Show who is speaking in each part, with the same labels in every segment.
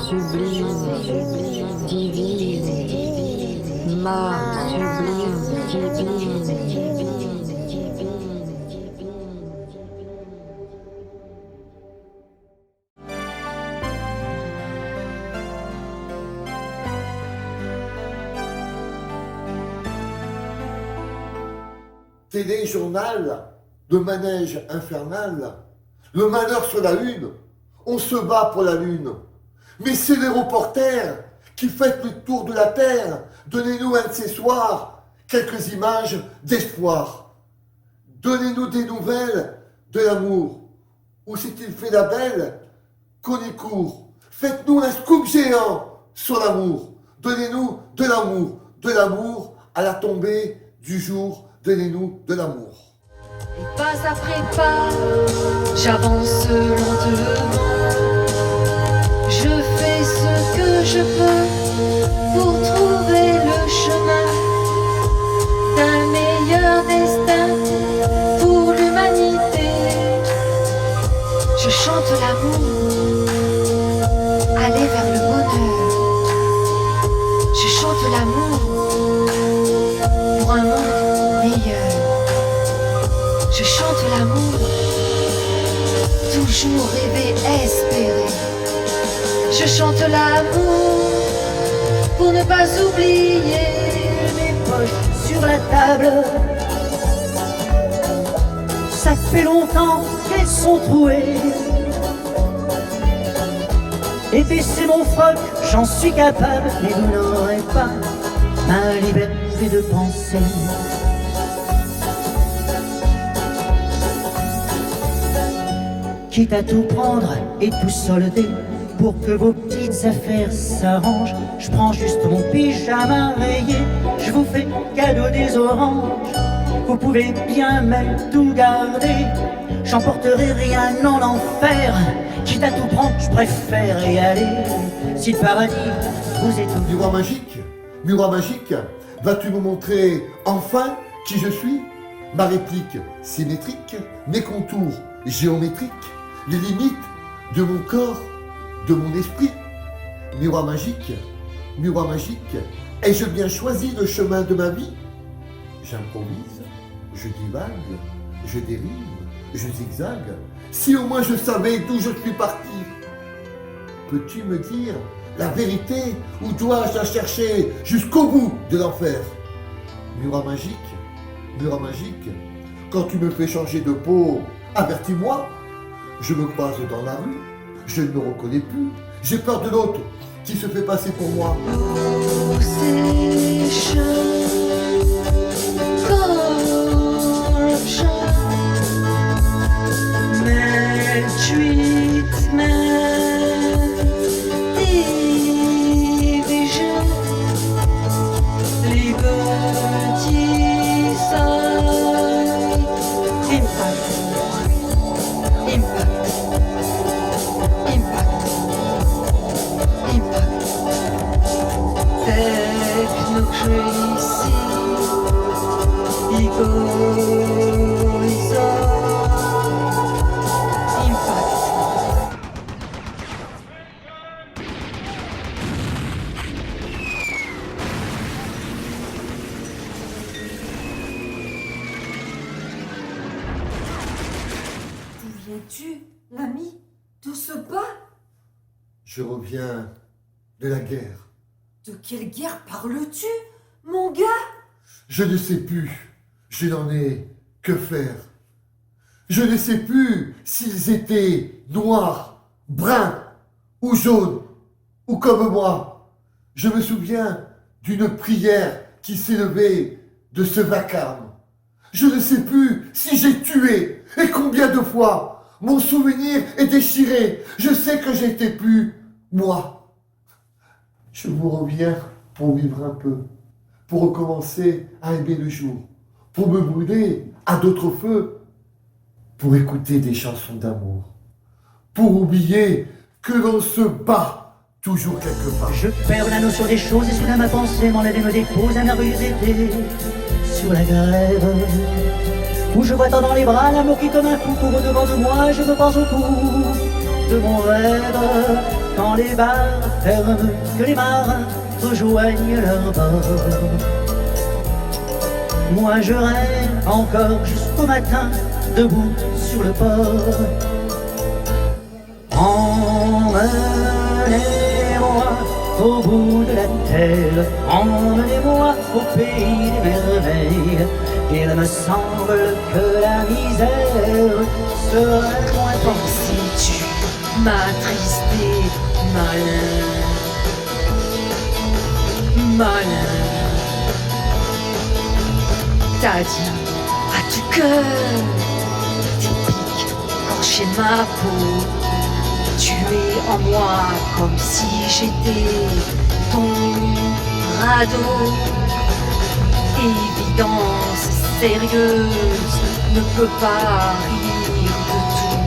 Speaker 1: sublime, divine, sublime, divine.
Speaker 2: Téléjournal, le manège infernal, le malheur sur la une, on se bat pour la lune. Mais c'est les reporters qui fêtent le tour de la terre. Donnez-nous un de ces soirs quelques images d'espoir. Donnez-nous des nouvelles de l'amour. Où s'est-il fait la belle qu'on y court? Faites-nous un scoop géant sur l'amour. Donnez-nous de l'amour à la tombée du jour. Donnez-nous de l'amour.
Speaker 3: Et pas après pas, j'avance lentement. Je fais ce que je peux pour trouver le chemin d'un meilleur destin pour l'humanité. Je chante l'amour, aller vers le bonheur. Je chante l'amour pour un monde meilleur. Je chante l'amour, toujours rêver, espérer. Je chante l'amour pour ne pas oublier mes poches sur la table. Ça fait longtemps qu'elles sont trouées. Et baisser mon froc, j'en suis capable. Mais vous n'aurez pas ma liberté de penser. Quitte à tout prendre et tout solder, pour que vos petites affaires s'arrangent, je prends juste mon pyjama rayé, je vous fais cadeau des oranges. Vous pouvez bien même tout garder, j'emporterai rien en enfer. Quitte à tout prendre, je préfère y aller, si le paradis vous est tout.
Speaker 2: Miroir magique, vas-tu me montrer enfin qui je suis? Ma réplique symétrique, mes contours géométriques, les limites de mon corps, de mon esprit. Miroir magique, ai-je bien choisi le chemin de ma vie? J'improvise, je divague, je dérive, je zigzague. Si au moins je savais d'où je suis parti. Peux-tu me dire la vérité ou dois-je la chercher jusqu'au bout de l'enfer? Miroir magique, quand tu me fais changer de peau, avertis-moi. Je me croise dans la rue, je ne me reconnais plus. J'ai peur de l'autre qui se fait passer pour moi.
Speaker 3: L'eau sèche, corruption, maltreatment, division, liberty, impact. Technocracy, egoism, impact.
Speaker 4: D'où viens-tu, l'ami, de ce pas?
Speaker 2: Je reviens de la guerre.
Speaker 4: De quelle guerre parles-tu, mon gars?
Speaker 2: Je ne sais plus, je n'en ai que faire. Je ne sais plus s'ils étaient noirs, bruns ou jaunes, ou comme moi. Je me souviens d'une prière qui s'élevait de ce vacarme. Je ne sais plus si j'ai tué et combien de fois. Mon souvenir est déchiré. Je sais que j'étais plus moi. Je vous reviens pour vivre un peu, pour recommencer à aimer le jour, pour me brûler à d'autres feux, pour écouter des chansons d'amour, pour oublier que l'on se bat toujours quelque part.
Speaker 5: Je perds la notion des choses et soudain ma pensée m'enlève et me dépose un merveilleux été sur la grève, où je vois tant dans les bras l'amour qui comme un fou court au devant de moi. Je me pense au cou
Speaker 3: de mon rêve. Quand les bars ferment, que les marins rejoignent leur bord. Moi je rêve encore jusqu'au matin, debout sur le port. Emmenez-moi au bout de la terre, emmenez-moi au pays des merveilles. Il me semble que la misère serait moins forte.
Speaker 4: Si tu m'as attristé, malin, malin. T'as dit, as-tu cœur typique quand chez ma peau, tu es en moi comme si j'étais ton radeau. Évidence sérieuse ne peut pas rire de tout.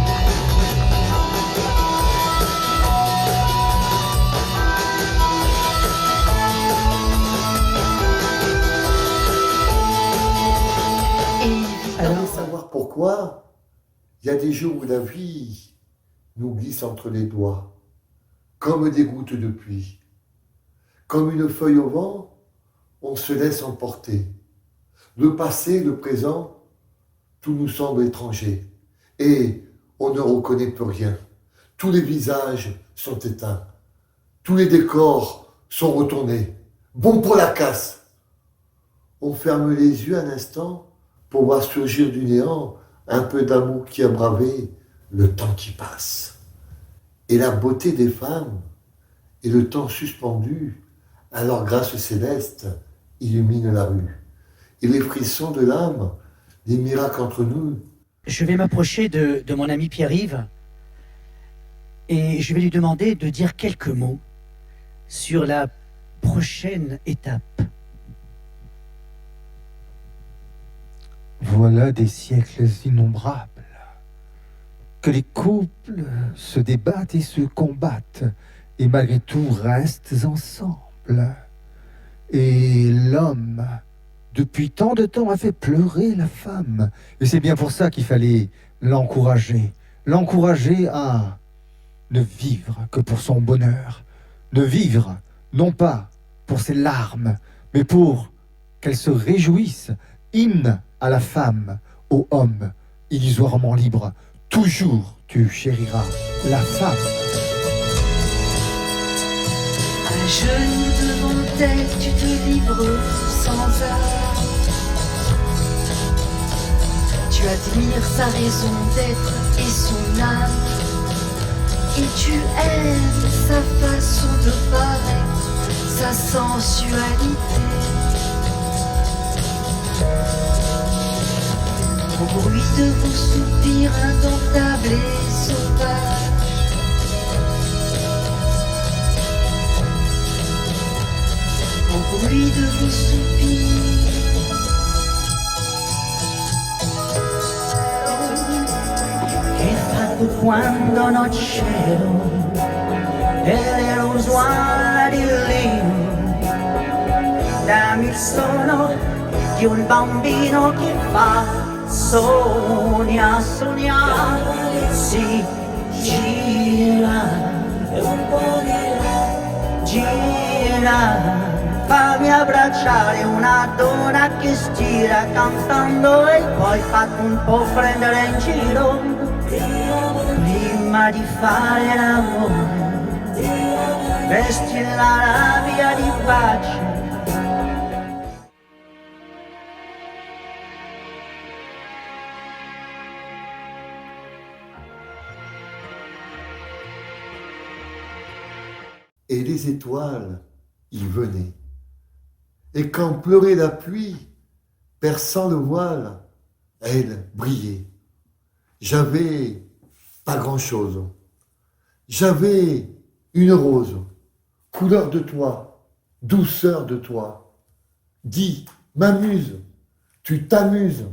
Speaker 2: Allez savoir pourquoi il y a des jours où la vie nous glisse entre les doigts, comme des gouttes de pluie. Comme une feuille au vent, on se laisse emporter. Le passé, le présent, tout nous semble étranger. Et on ne reconnaît plus rien. Tous les visages sont éteints. Tous les décors sont retournés. Bon pour la casse. On ferme les yeux un instant pour voir surgir du néant un peu d'amour qui a bravé le temps qui passe. Et la beauté des femmes et le temps suspendu, à leur grâce céleste, illumine la rue. Et les frissons de l'âme, les miracles entre nous.
Speaker 3: Je vais m'approcher de mon ami Pierre-Yves et je vais lui demander de dire quelques mots sur la prochaine étape.
Speaker 6: Voilà des siècles innombrables, que les couples se débattent et se combattent, et malgré tout restent ensemble. Et l'homme, depuis tant de temps, a fait pleurer la femme. Et c'est bien pour ça qu'il fallait l'encourager à ne vivre que pour son bonheur, de vivre non pas pour ses larmes, mais pour qu'elle se réjouisse. Hymne à la femme, au homme, illusoirement libre. Toujours tu chériras la femme.
Speaker 4: À genoux devant elle, tu te livres sans art. Tu admires sa raison d'être et son âme. Et tu aimes sa façon de paraître, sa sensualité. Au bruit de vos soupirs indomptables et sauvages. Au bruit de vos soupirs.
Speaker 3: Che fatto quando non c'ero e l'ero usuale di lì. Dammi il suono di un bambino che fa sogna, si gira, fammi abbracciare una donna che stira cantando e poi fatti un po' prendere in giro prima di fare l'amore, vesti la rabbia di pace.
Speaker 2: Et les étoiles y venaient. Et quand pleurait la pluie, perçant le voile, elle brillait. J'avais pas grand-chose. J'avais une rose, couleur de toi, douceur de toi. Dis, m'amuse, tu t'amuses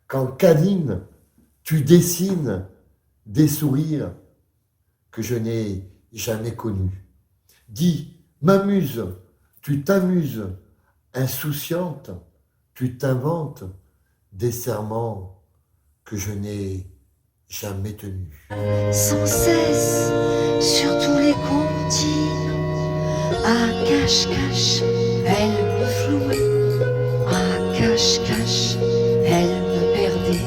Speaker 2: quand câline, tu dessines des sourires que je n'ai jamais connus. Dis, m'amuse, tu t'amuses, insouciante, tu t'inventes des serments que je n'ai jamais tenu.
Speaker 4: sans cesse sur tous les continents. À cache-cache, elle me flouait. À cache-cache, elle me perdait.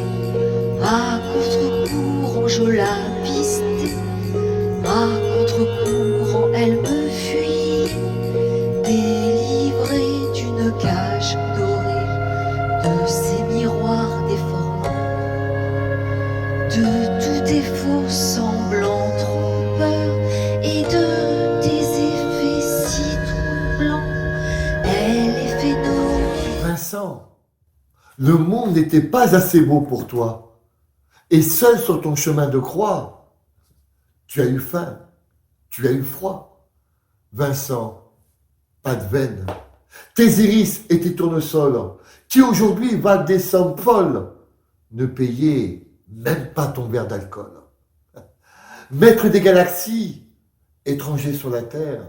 Speaker 4: À contre-courant, je la pistais. À contre-courant, elle me fuyait. Délivrée d'une cage dorée, de ses miroirs déformants, de tous tes faux semblants trompeurs et de tes effets si troublants. Elle est phénoménale.
Speaker 2: Vincent, le monde n'était pas assez beau pour toi. Et seul sur ton chemin de croix, tu as eu faim, tu as eu froid. Vincent, pas de veine. Tes iris et tes tournesols, qui aujourd'hui valent des sommes folles, ne payaient même pas ton verre d'alcool. Maître des galaxies, étranger sur la terre,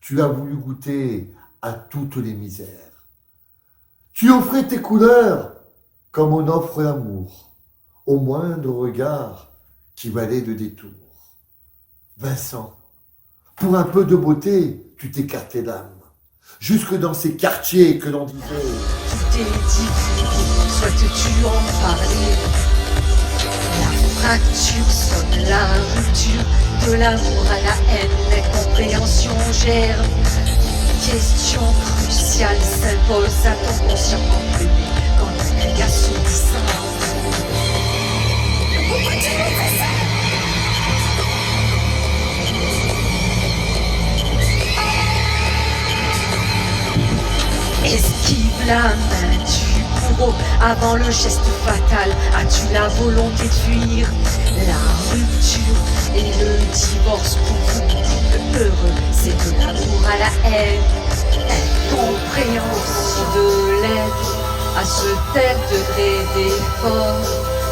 Speaker 2: tu as voulu goûter à toutes les misères. Tu offrais tes couleurs comme on offre l'amour, au moindre regard qui valait de détour. Vincent, pour un peu de beauté, tu t'écartais l'âme, jusque dans ces quartiers que l'on disait.
Speaker 4: Tout est divulgué, souhaites-tu en parler? La fracture sonne la rupture, de l'amour à la haine, l'incompréhension germe. Question cruciale s'impose à ton conscient bébé, quand le cri assourdissant. Esquive la main du bourreau avant le geste fatal. As-tu la volonté de fuir la rupture et le divorce pour vous? Le heureux, c'est de l'amour à la haine. Incompréhension de l'être à ce tel degré d'effort.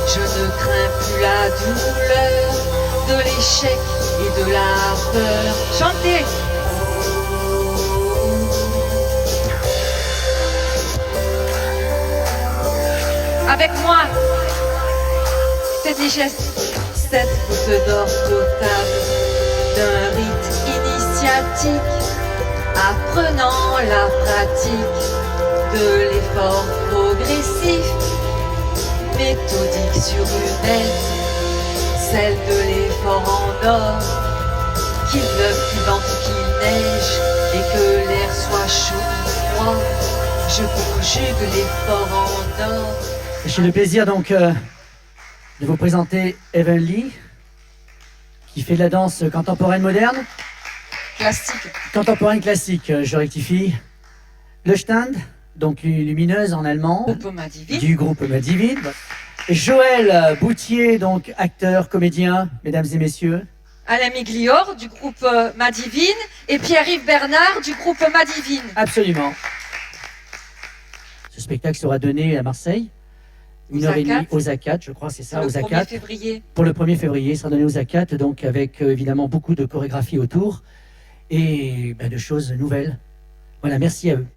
Speaker 4: Je ne crains plus la douleur de l'échec et de la peur. Chantez! Avec moi, faites des gestes, cette goutte d'or totale d'un rite initiatique, apprenant la pratique de l'effort progressif, méthodique sur une aile, celle de l'effort en or, qu'il pleuve, qu'il vente ou qu'il neige, et que l'air soit chaud ou froid, je conjugue l'effort en or.
Speaker 3: J'ai le plaisir donc de vous présenter Heavenly, qui fait de la danse contemporaine moderne.
Speaker 4: Classique.
Speaker 3: Contemporaine classique, je rectifie. Le Stand, donc lumineuse en allemand,
Speaker 4: Groupe Madivine.
Speaker 3: du groupe Madivine. Joël Boutier, donc acteur, comédien, mesdames et messieurs.
Speaker 4: Alain Miglior du groupe Madivine et Pierre-Yves Bernard du groupe Madivine.
Speaker 3: Absolument. Ce spectacle sera donné à Marseille.
Speaker 4: Aux
Speaker 3: 1h30 aux ACAT, je crois, c'est ça,
Speaker 4: Le
Speaker 3: aux
Speaker 4: 1er
Speaker 3: ACAT.
Speaker 4: février.
Speaker 3: Pour le 1er février, il sera donné aux ACAT, donc avec évidemment beaucoup de chorégraphie autour et de choses nouvelles. Voilà, merci à eux.